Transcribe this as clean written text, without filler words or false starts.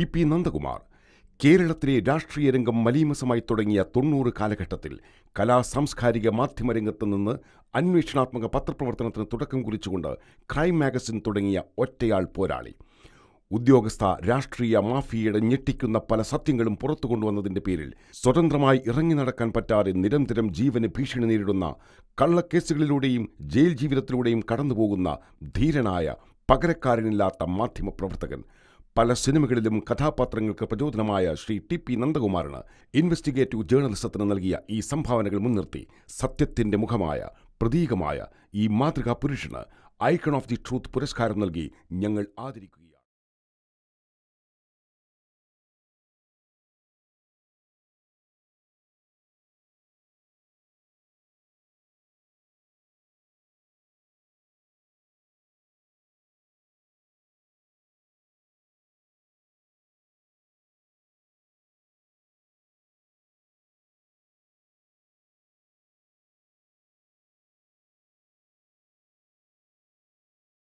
TP. Nandakumar. കേരളത്തിലെ രാഷ്ട്രീയ രംഗം മലീമസമായി തുടങ്ങിയ 90 കാലഘട്ടത്തിൽ സാംസ്കാരിക മാധ്യമരംഗത്ത് നിന്ന് അന്വേഷണാത്മക പത്രപ്രവർത്തനത്തിന് തുടക്കം കുറിച്ചുകൊണ്ട് ക്രൈം മാഗസിൻ തുടങ്ങിയ ഒറ്റയാൾ പോരാളി. ഉദ്യോഗസ്ഥ രാഷ്ട്രീയ മാഫിയയുടെ ഞെട്ടിക്കുന്ന പല സത്യങ്ങളും പുറത്തു കൊണ്ടുവന്നതിന്റെ പേരിൽ സ്വതന്ത്രമായി ഇറങ്ങി നടക്കാൻ പറ്റാതെ നിരന്തരം ജീവന് ഭീഷണി നേരിടുന്ന കള്ളക്കേസുകളിലൂടെയും ജയിൽ ജീവിതത്തിലൂടെയും കടന്നുപോകുന്ന ധീരനായ പകരക്കാരനില്ലാത്ത മാധ്യമപ്രവർത്തകൻ. പല സിനിമകളിലും കഥാപാത്രങ്ങൾക്ക് പ്രചോദനമായ ശ്രീ ടി.പി. നന്ദകുമാറിന് ഇൻവെസ്റ്റിഗേറ്റീവ് ജേർണലിസത്തിന് നൽകിയ ഈ സംഭാവനകൾ മുൻനിർത്തി സത്യത്തിന്റെ മുഖമായ പ്രതീകമായ ഈ മാതൃകാ പുരുഷന് ഐക്കൺ ഓഫ് ദി ട്രൂത്ത് പുരസ്കാരം നൽകി ഞങ്ങൾ ആദരിക്കുകയാണ്.